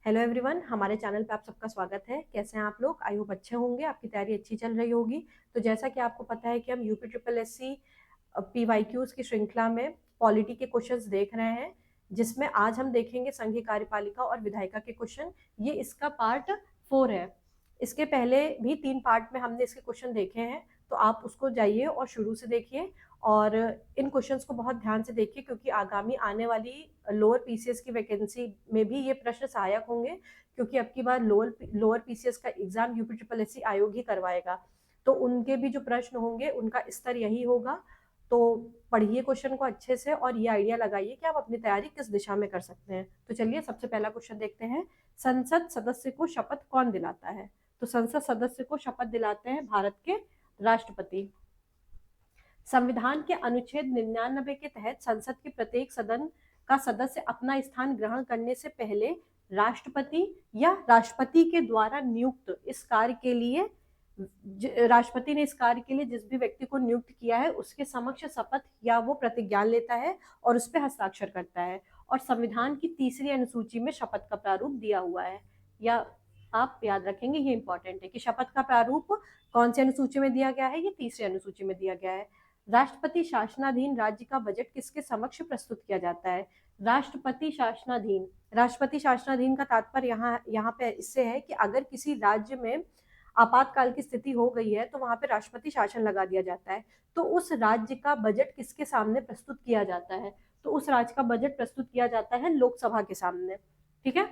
Hello everyone, हमारे channel पे आप सबका स्वागत है। कैसे हैं आप लोग? आई होप अच्छे होंगे, आपकी तैयारी अच्छी चल रही होगी। तो जैसा कि आपको पता है कि हम यूपी ट्रिपल एससी PYQs की श्रृंखला में पॉलिटी के क्वेश्चंस देख रहे हैं, जिसमें आज हम देखेंगे संघीय कार्यपालिका और विधायिका के क्वेश्चन। ये इसका पार्ट 4 है। इसके पहले भी 3 पार्ट में हमने इसके क्वेश्चन देखे हैं, तो आप उसको जाइए और शुरू से देखिए और इन क्वेश्चंस को बहुत ध्यान से देखिए, क्योंकि आगामी आने वाली लोअर पीसीएस की वैकेंसी में भी ये प्रश्न सहायक होंगे, क्योंकि अब की बार लोअर पीसीएस का एग्जाम यूपी ट्रिपल एससी आयोग ही करवाएगा। तो उनके भी जो प्रश्न होंगे उनका स्तर यही होगा। तो पढ़िए क्वेश्चन को अच्छे से और ये आइडिया लगाइए कि आप अपनी तैयारी किस दिशा में कर सकते हैं। तो चलिए सबसे पहला क्वेश्चन देखते हैं। संसद सदस्य को शपथ कौन दिलाता है? तो संसद सदस्य को शपथ दिलाते हैं भारत के राष्ट्रपति। संविधान के अनुच्छेद 99 के तहत संसद के प्रत्येक सदन का सदस्य अपना स्थान ग्रहण करने से पहले राष्ट्रपति या राष्ट्रपति के द्वारा नियुक्त इस कार्य के लिए राष्ट्रपति ने इस कार्य के लिए जिस भी व्यक्ति को नियुक्त किया है उसके समक्ष शपथ या वो प्रतिज्ञान लेता है और उस पर हस्ताक्षर करता है। और संविधान की तीसरी अनुसूची में शपथ का प्रारूप दिया हुआ है। या आप याद रखेंगे, ये इंपॉर्टेंट है कि शपथ का प्रारूप कौन सी अनुसूची में दिया गया है। ये तीसरी अनुसूची में दिया गया है। राष्ट्रपति शासनाधीन राज्य का बजट किसके समक्ष प्रस्तुत किया जाता है? राष्ट्रपति शासनाधीन। राष्ट्रपति शासनाधीन का तात्पर्य यहाँ पे इससे है कि अगर किसी राज्य में आपातकाल की स्थिति हो गई है तो वहां पे राष्ट्रपति शासन लगा दिया जाता है। तो उस राज्य का बजट किसके सामने प्रस्तुत किया जाता है? तो उस राज्य का बजट प्रस्तुत किया जाता है लोकसभा के सामने। ठीक है,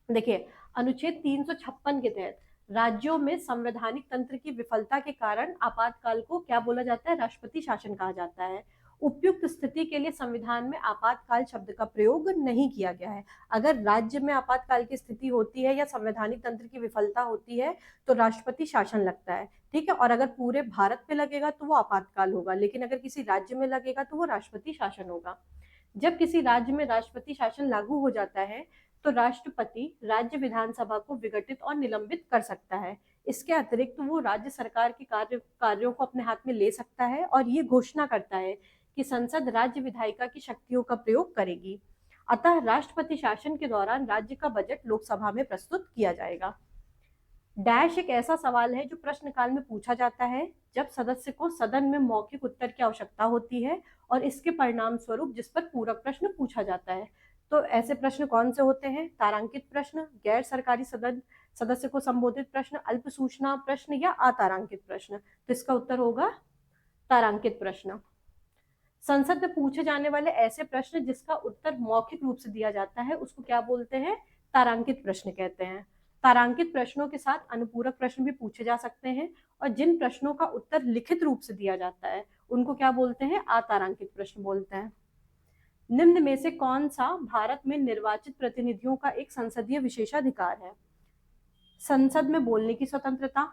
देखिए अनुच्छेद 356 के तहत राज्यों में संवैधानिक तंत्र की विफलता के कारण आपातकाल को क्या बोला जाता है? राष्ट्रपति शासन कहा जाता है। उपयुक्त स्थिति के लिए संविधान में आपातकाल शब्द का प्रयोग नहीं किया गया है। अगर राज्य में आपातकाल की स्थिति होती है या संवैधानिक तंत्र की विफलता होती है तो राष्ट्रपति शासन लगता है। ठीक है, और अगर पूरे भारत में लगेगा तो वो आपातकाल होगा, लेकिन अगर किसी राज्य में लगेगा तो वो राष्ट्रपति शासन होगा। जब किसी राज्य में राष्ट्रपति शासन लागू हो जाता है तो राष्ट्रपति राज्य विधानसभा को विघटित और निलंबित कर सकता है। इसके अतिरिक्त वो राज्य सरकार के कार्यों को अपने हाथ में ले सकता है और ये घोषणा करता है कि संसद राज्य विधायिका की शक्तियों का प्रयोग करेगी। अतः राष्ट्रपति शासन के दौरान राज्य का बजट लोकसभा में प्रस्तुत किया जाएगा। डैश एक ऐसा सवाल है जो प्रश्नकाल में पूछा जाता है जब सदस्य को सदन में मौखिक उत्तर की आवश्यकता होती है और इसके परिणाम स्वरूप जिस पर पूरक प्रश्न पूछा जाता है। तो ऐसे प्रश्न कौन से होते हैं? तारांकित प्रश्न, गैर सरकारी सदस्य को संबोधित प्रश्न, अल्प सूचना प्रश्न या अतारांकित प्रश्न। तो इसका उत्तर होगा तारांकित प्रश्न। संसद में पूछे जाने वाले ऐसे प्रश्न जिसका उत्तर मौखिक रूप से दिया जाता है उसको क्या बोलते हैं? तारांकित प्रश्न कहते हैं। तारांकित प्रश्नों के साथ अनुपूरक प्रश्न भी पूछे जा सकते हैं और जिन प्रश्नों का उत्तर लिखित रूप से दिया जाता है उनको क्या बोलते हैं? अतारांकित प्रश्न बोलते हैं। निम्न में से कौन सा भारत में निर्वाचित प्रतिनिधियों का एक संसदीय विशेषाधिकार है? संसद में बोलने की स्वतंत्रता,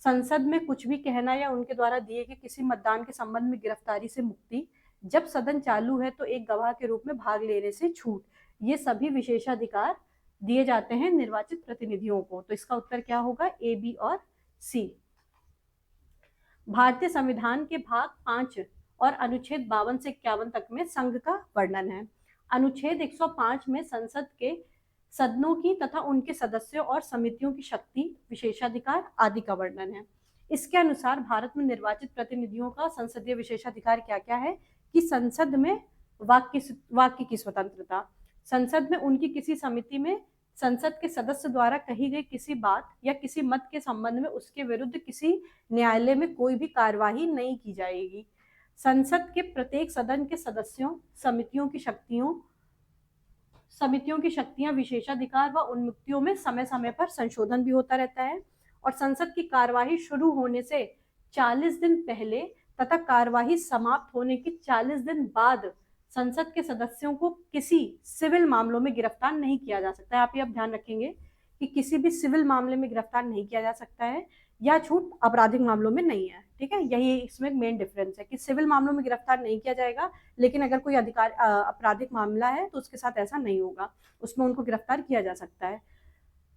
संसद में कुछ भी कहना या उनके द्वारा दिए गए किसी मतदान के संबंध में गिरफ्तारी से मुक्ति, जब सदन चालू है तो एक गवाह के रूप में भाग लेने से छूट, ये सभी विशेषाधिकार दिए जाते हैं निर्वाचित प्रतिनिधियों को। तो इसका उत्तर क्या होगा? ए, बी और सी। भारतीय संविधान के भाग 5 और अनुच्छेद 52 से 51 तक में संघ का वर्णन है। अनुच्छेद 105 में संसद के सदनों की तथा उनके सदस्यों और समितियों की शक्ति, विशेषाधिकार आदि का वर्णन है। इसके अनुसार भारत में निर्वाचित प्रतिनिधियों का संसदीय विशेषाधिकार क्या क्या है? कि संसद में वाक्य की स्वतंत्रता, संसद में उनकी किसी समिति में संसद के सदस्य द्वारा कही गई किसी बात या किसी मत के संबंध में उसके विरुद्ध किसी न्यायालय में कोई भी कार्यवाही नहीं की जाएगी। संसद के प्रत्येक सदन के सदस्यों, समितियों की शक्तियां, विशेषाधिकार व उन्मुक्तियों में समय समय पर संशोधन भी होता रहता है। और संसद की कार्यवाही शुरू होने से 40 दिन पहले तथा कार्यवाही समाप्त होने के 40 दिन बाद संसद के सदस्यों को किसी सिविल मामलों में गिरफ्तार नहीं किया जा सकता है। आप ये अब ध्यान रखेंगे कि किसी भी सिविल मामले में गिरफ्तार नहीं किया जा सकता है, या छूट आपराधिक मामलों में नहीं है। ठीक है, यही इसमें मेन डिफरेंस है कि सिविल मामलों में गिरफ्तार नहीं किया जाएगा, लेकिन अगर कोई आपराधिक मामला है तो उसके साथ ऐसा नहीं होगा, उसमें उनको गिरफ्तार किया जा सकता है।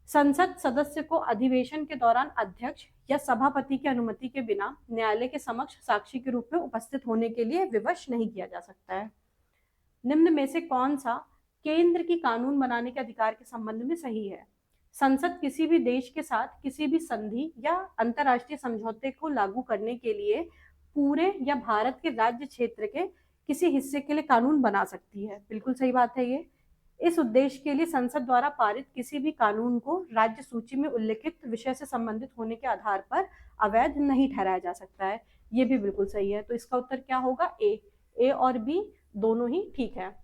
संसद सदस्य को अधिवेशन के दौरान अध्यक्ष या सभापति की अनुमति के बिना न्यायालय के समक्ष साक्षी के रूप में उपस्थित होने के लिए विवश नहीं किया जा सकता है। निम्न में से कौन सा केंद्र की कानून बनाने के अधिकार के संबंध में सही है। संसद किसी भी देश के साथ किसी भी संधि या अंतर्राष्ट्रीय समझौते को लागू करने के लिए पूरे या भारत के राज्य क्षेत्र के किसी हिस्से के लिए कानून बना सकती है। बिल्कुल सही बात है ये। इस उद्देश्य के लिए संसद द्वारा पारित किसी भी कानून को राज्य सूची में उल्लिखित विषय से संबंधित होने के आधार पर अवैध नहीं ठहराया जा सकता है। ये भी बिल्कुल सही है। तो इसका उत्तर क्या होगा? ए और बी दोनों ही ठीक है।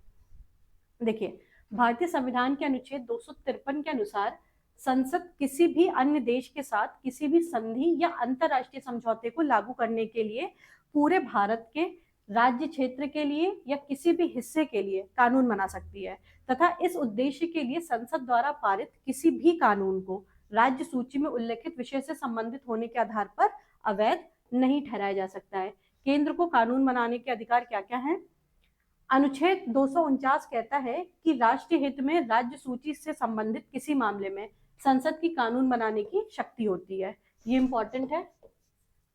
देखिए, भारतीय संविधान के अनुच्छेद 253 के अनुसार संसद किसी भी अन्य देश के साथ किसी भी संधि या अंतर्राष्ट्रीय समझौते को लागू करने के लिए पूरे भारत के राज्य क्षेत्र के लिए या किसी भी हिस्से के लिए कानून बना सकती है तथा इस उद्देश्य के लिए संसद द्वारा पारित किसी भी कानून को राज्य सूची में उल्लेखित विषय से संबंधित होने के आधार पर अवैध नहीं ठहराया जा सकता है। केंद्र को कानून बनाने के अधिकार क्या क्या है? अनुच्छेद 249 कहता है कि राष्ट्रीय हित में राज्य सूची से संबंधित किसी मामले में संसद की कानून बनाने की शक्ति होती है। ये इंपॉर्टेंट है,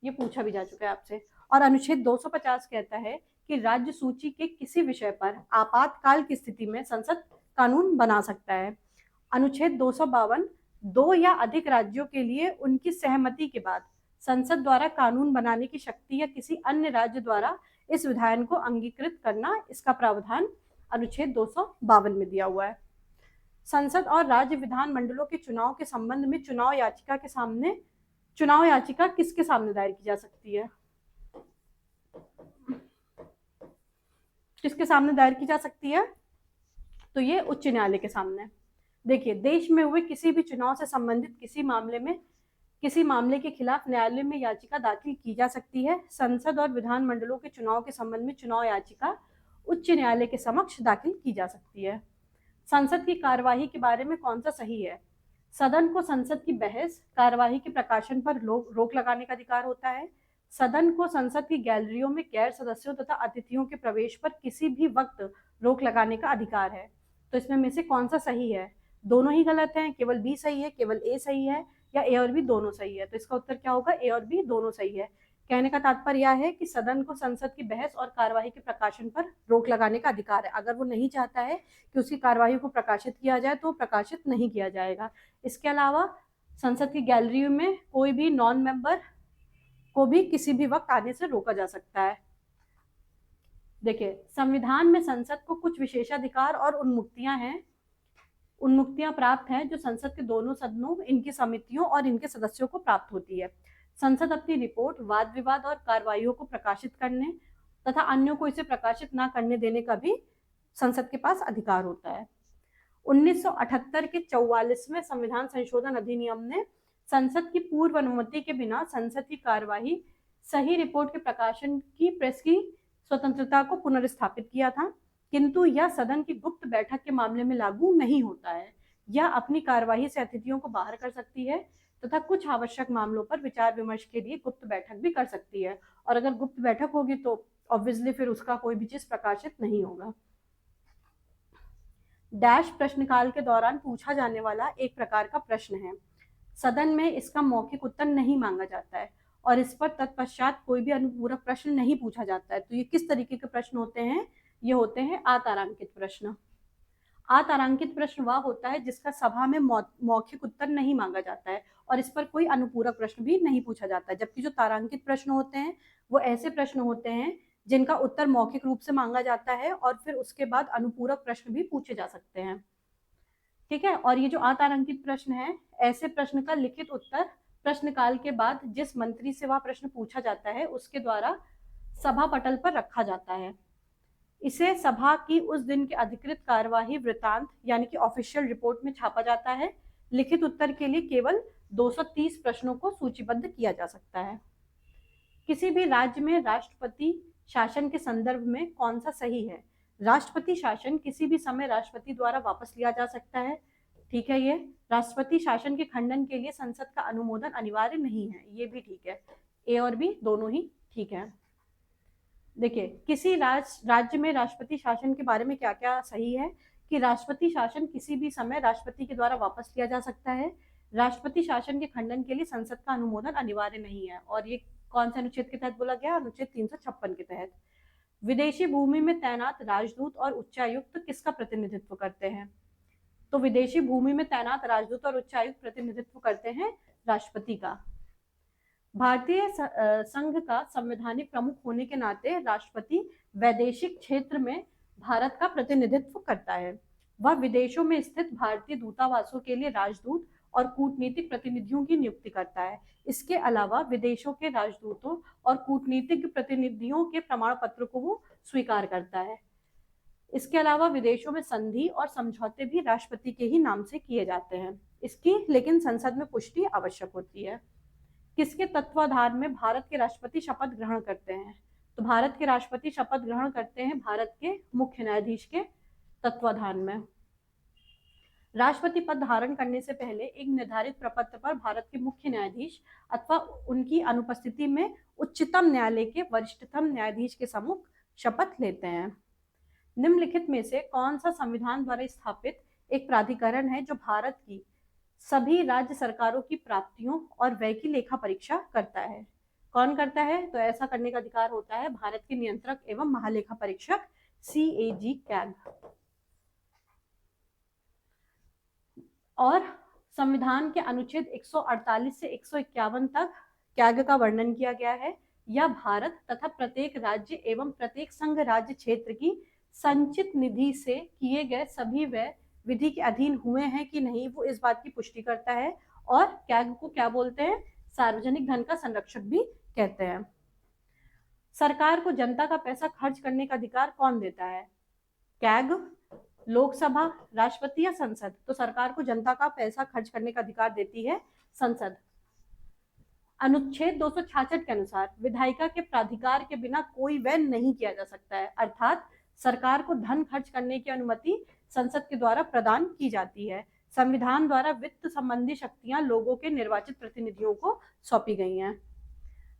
ये पूछा भी जा चुका है आपसे। और अनुच्छेद 250 कहता है कि राज्य सूची के किसी विषय पर आपातकाल की स्थिति में संसद कानून बना सकता है। अनुच्छेद 252 दो या अधिक राज्यों के लिए उनकी सहमति के बाद संसद द्वारा कानून बनाने की शक्ति या किसी अन्य राज्य द्वारा इस विधान को अंगीकृत करना, इसका प्रावधान अनुच्छेद 252 में दिया हुआ है। संसद और राज्य विधान मंडलों के चुनाव के संबंध में चुनाव याचिका किसके सामने दायर की जा सकती है? किसके सामने दायर की जा सकती है? तो ये उच्च न्यायालय के सामने। देखिए, देश में हुए किसी भी चुनाव से संबंधित किसी मामले के खिलाफ न्यायालय में याचिका दाखिल की जा सकती है। संसद और विधान मंडलों के चुनाव के संबंध में चुनाव याचिका उच्च न्यायालय के समक्ष दाखिल की जा सकती है। संसद की कार्यवाही के बारे में कौन सा सही है? सदन को संसद की बहस कार्यवाही के प्रकाशन पर रोक लगाने का अधिकार होता है। सदन को संसद की गैलरियों में गैर सदस्यों तथा अतिथियों के प्रवेश पर किसी भी वक्त रोक लगाने का अधिकार है। तो इसमें में से कौन सा सही है? दोनों ही गलत हैं, केवल बी सही है, केवल ए सही है, या ए और बी दोनों सही है? तो इसका उत्तर क्या होगा? ए और बी दोनों सही है। कहने का तात्पर्य यह है कि सदन को संसद की बहस और कार्यवाही के प्रकाशन पर रोक लगाने का अधिकार है। अगर वो नहीं चाहता है कि उसकी कार्यवाही को प्रकाशित किया जाए तो प्रकाशित नहीं किया जाएगा। इसके अलावा संसद की गैलरी में कोई भी नॉन मेंबर को भी किसी भी वक्त आने से रोका जा सकता है। देखिए, संविधान में संसद को कुछ विशेषाधिकार और उन्मुक्तियां प्राप्त हैं जो संसद के दोनों सदनों, इनकी समितियों और इनके सदस्यों को प्राप्त होती है। संसद अपनी रिपोर्ट, वाद विवाद और कार्रवाइयों को प्रकाशित करने तथा अन्यों को इसे प्रकाशित न करने देने का भी संसद के पास अधिकार होता है। 1978 के 44वें संविधान संशोधन अधिनियम ने संसद की पूर्व अनुमति के बिना संसद की कार्यवाही, सही रिपोर्ट के प्रकाशन की प्रेस की स्वतंत्रता को पुनर्स्थापित किया था, किंतु यह सदन की गुप्त बैठक के मामले में लागू नहीं होता है। यह अपनी कार्यवाही से अतिथियों को बाहर कर सकती है तथा कुछ आवश्यक मामलों पर विचार विमर्श के लिए गुप्त बैठक भी कर सकती है। और अगर गुप्त बैठक होगी तो ऑब्वियसली फिर उसका कोई भी चीज प्रकाशित नहीं होगा। डैश प्रश्नकाल के दौरान पूछा जाने वाला एक प्रकार का प्रश्न है। सदन में इसका मौखिक उत्तर नहीं मांगा जाता है और इस पर तत्पश्चात कोई भी अनुपूरक प्रश्न नहीं पूछा जाता है। तो ये किस तरीके के प्रश्न होते हैं? ये होते हैं अतारांकित प्रश्न। अतारांकित प्रश्न वह होता है जिसका सभा में मौखिक उत्तर नहीं मांगा जाता है और इस पर कोई अनुपूरक प्रश्न भी नहीं पूछा जाता है। जबकि जो तारांकित प्रश्न होते हैं वो ऐसे प्रश्न होते हैं जिनका उत्तर मौखिक रूप से मांगा जाता है और फिर उसके बाद अनुपूरक प्रश्न भी पूछे जा सकते हैं। ठीक है। और ये जो अतारांकित प्रश्न है, ऐसे प्रश्न का लिखित उत्तर प्रश्नकाल के बाद जिस मंत्री से वह प्रश्न पूछा जाता है उसके द्वारा सभा पटल पर रखा जाता है। इसे सभा की उस दिन की अधिकृत कार्यवाही वृत्तांत यानी कि ऑफिशियल रिपोर्ट में छापा जाता है। लिखित उत्तर के लिए केवल 230 प्रश्नों को सूचीबद्ध किया जा सकता है। किसी भी राज्य में राष्ट्रपति शासन के संदर्भ में कौन सा सही है? राष्ट्रपति शासन किसी भी समय राष्ट्रपति द्वारा वापस लिया जा सकता है। ठीक है। ये राष्ट्रपति शासन के खंडन के लिए संसद का अनुमोदन अनिवार्य नहीं है। ये भी ठीक है। ए और बी दोनों ही ठीक है। देखिए, किसी राज्य में राष्ट्रपति शासन के बारे में क्या क्या सही है कि राष्ट्रपति शासन किसी भी समय राष्ट्रपति के द्वारा वापस लिया जा सकता है। राष्ट्रपति शासन के खंडन के लिए संसद का अनुमोदन अनिवार्य नहीं है। और ये कौन से अनुच्छेद के तहत बोला गया? अनुच्छेद 356 के तहत। विदेशी भूमि में तैनात राजदूत और उच्चायुक्त किसका प्रतिनिधित्व करते हैं? तो विदेशी भूमि में तैनात राजदूत और उच्चायुक्त प्रतिनिधित्व करते हैं राष्ट्रपति का। भारतीय संघ का संवैधानिक प्रमुख होने के नाते राष्ट्रपति वैदेशिक क्षेत्र में भारत का प्रतिनिधित्व करता है। वह विदेशों में स्थित भारतीय दूतावासों के लिए राजदूत और कूटनीतिक प्रतिनिधियों की नियुक्ति करता है। इसके अलावा विदेशों के राजदूतों और कूटनीतिक प्रतिनिधियों के प्रमाण पत्र को वो स्वीकार करता है। इसके अलावा विदेशों में संधि और समझौते भी राष्ट्रपति के ही नाम से किए जाते हैं। इसकी लेकिन संसद में पुष्टि आवश्यक होती है। किसके तत्वाधान में भारत के राष्ट्रपति शपथ ग्रहण करते हैं? तो भारत के राष्ट्रपति शपथ ग्रहण करते हैं भारत के मुख्य न्यायाधीश के तत्वाधान में। राष्ट्रपति पद धारण करने से पहले एक निर्धारित प्रपत्र पर भारत के मुख्य न्यायाधीश अथवा उनकी अनुपस्थिति में उच्चतम न्यायालय के वरिष्ठतम न्यायाधीश के सम्मुख शपथ लेते हैं। निम्नलिखित में से कौन सा संविधान द्वारा स्थापित एक प्राधिकरण है जो भारत की सभी राज्य सरकारों की प्राप्तियों और व्यय की लेखा परीक्षा करता है? कौन करता है? तो ऐसा करने का अधिकार होता है भारत के नियंत्रक एवं महालेखा परीक्षक CAG कैग। और संविधान के अनुच्छेद 148 से 151 तक कैग का वर्णन किया गया है। यह भारत तथा प्रत्येक राज्य एवं प्रत्येक संघ राज्य क्षेत्र की संचित निधि से किए गए सभी व्यय विधि के अधीन हुए हैं कि नहीं, वो इस बात की पुष्टि करता है। और कैग को क्या बोलते हैं? सार्वजनिक धन का संरक्षक भी कहते हैं। सरकार को जनता का पैसा खर्च करने का अधिकार कौन देता है? कैग, लोकसभा, राष्ट्रपति या संसद? तो सरकार को जनता का पैसा खर्च करने का अधिकार देती है संसद। अनुच्छेद 266 के अनुसार विधायिका के प्राधिकार के बिना कोई व्यय नहीं किया जा सकता है, अर्थात सरकार को धन खर्च करने की अनुमति संसद के द्वारा प्रदान की जाती है। संविधान द्वारा वित्त संबंधी शक्तियां लोगों के निर्वाचित प्रतिनिधियों को सौंपी गई हैं।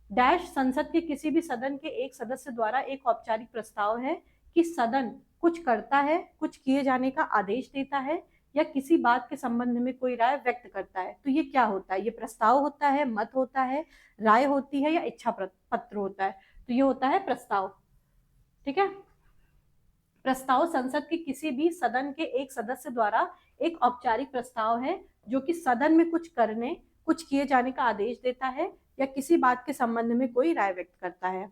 डैश संसद के किसी भी सदन के एक सदस्य द्वारा एक औपचारिक प्रस्ताव है कि सदन कुछ करता है, कुछ किए जाने का आदेश देता है या किसी बात के संबंध में कोई राय व्यक्त करता है। तो ये क्या होता है? ये प्रस्ताव होता है, मत होता है, राय होती है या इच्छा पत्र होता है? तो ये होता है प्रस्ताव। ठीक है। प्रस्ताव संसद के किसी भी सदन के एक सदस्य द्वारा एक औपचारिक प्रस्ताव है जो कि सदन में कुछ करने, कुछ किए जाने का आदेश देता है या किसी बात के संबंध में कोई राय व्यक्त करता है।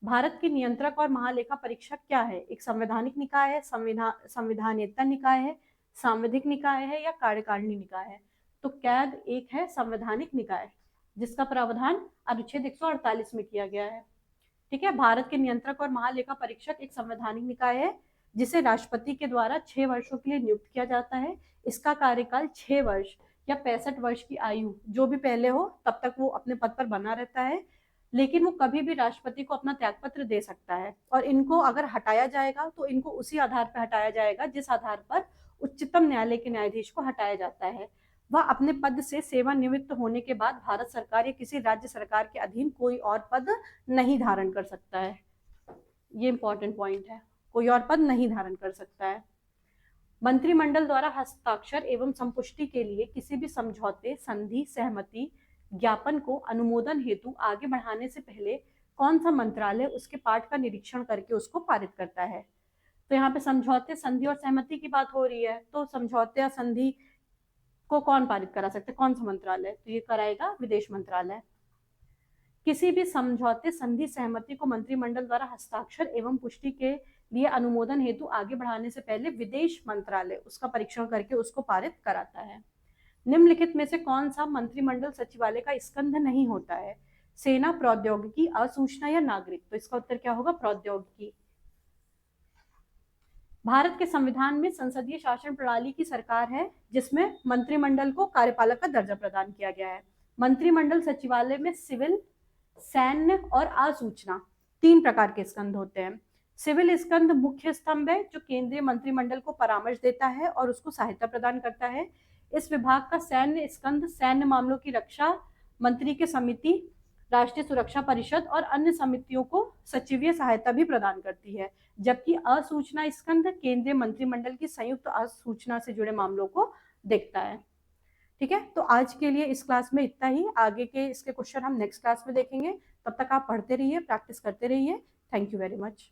भारत के नियंत्रक और महालेखा परीक्षक क्या है? एक संवैधानिक निकाय है, संविधानेतर निकाय है, सांविधिक निकाय है या कार्यकारिणी निकाय है? तो कैग एक है संवैधानिक निकाय जिसका प्रावधान अनुच्छेद 148 में किया गया है। ठीक है। भारत के नियंत्रक और महालेखा परीक्षक एक संवैधानिक निकाय है जिसे राष्ट्रपति के द्वारा 6 वर्षों के लिए नियुक्त किया जाता है। इसका कार्यकाल 6 वर्ष या 65 वर्ष की आयु जो भी पहले हो तब तक वो अपने पद पर बना रहता है, लेकिन वो कभी भी राष्ट्रपति को अपना त्यागपत्र दे सकता है। और इनको अगर हटाया जाएगा तो इनको उसी आधार पर हटाया जाएगा जिस आधार पर उच्चतम न्यायालय के न्यायाधीश को हटाया जाता है। वह अपने पद से सेवानिवृत्त होने के बाद भारत सरकार या किसी राज्य सरकार के अधीन कोई और पद नहीं धारण कर सकता है। ये इंपॉर्टेंट पॉइंट है, कोई और पद नहीं धारण कर सकता है। मंत्रिमंडल द्वारा हस्ताक्षर एवं संपुष्टि के लिए किसी भी समझौते, संधि, सहमति, ज्ञापन को अनुमोदन हेतु आगे बढ़ाने से पहले कौन सा मंत्रालय उसके पाठ का निरीक्षण करके उसको पारित करता है? तो यहाँ पे समझौते, संधि और सहमति की बात हो रही है, तो समझौते या संधि को कौन पारित करा सकते हैं? कौन सा मंत्रालय? तो ये कराएगा विदेश मंत्रालय। किसी भी समझौते, संधि, सहमति को मंत्रिमंडल द्वारा हस्ताक्षर एवं पुष्टि के लिए अनुमोदन हेतु आगे बढ़ाने से पहले विदेश मंत्रालय उसका परीक्षण करके उसको पारित कराता है। निम्नलिखित में से कौन सा मंत्रिमंडल सचिवालय का स्कंध नहीं होता है? सेना, प्रौद्योगिकी, असूचना या नागरिक? तो इसका उत्तर क्या होगा? प्रौद्योगिकी। भारत के संविधान में संसदीय शासन प्रणाली की सरकार है जिसमें मंत्रिमंडल को कार्यपालक का दर्जा प्रदान किया गया है। मंत्रिमंडल सचिवालय में सिविल, सैन्य और असूचना 3 प्रकार के स्कंध होते हैं। सिविल स्कंध मुख्य स्तंभ है जो केंद्रीय मंत्रिमंडल को परामर्श देता है और उसको सहायता प्रदान करता है। इस विभाग का सैन्य स्कंध सैन्य मामलों की रक्षा मंत्री के समिति, राष्ट्रीय सुरक्षा परिषद और अन्य समितियों को सचिवीय सहायता भी प्रदान करती है, जबकि असूचना स्कंध केंद्रीय मंत्रिमंडल की संयुक्त असूचना से जुड़े मामलों को देखता है। ठीक है। तो आज के लिए इस क्लास में इतना ही। आगे के इसके क्वेश्चन हम नेक्स्ट क्लास में देखेंगे। तब तक आप पढ़ते रहिए, प्रैक्टिस करते रहिए। Thank you very much.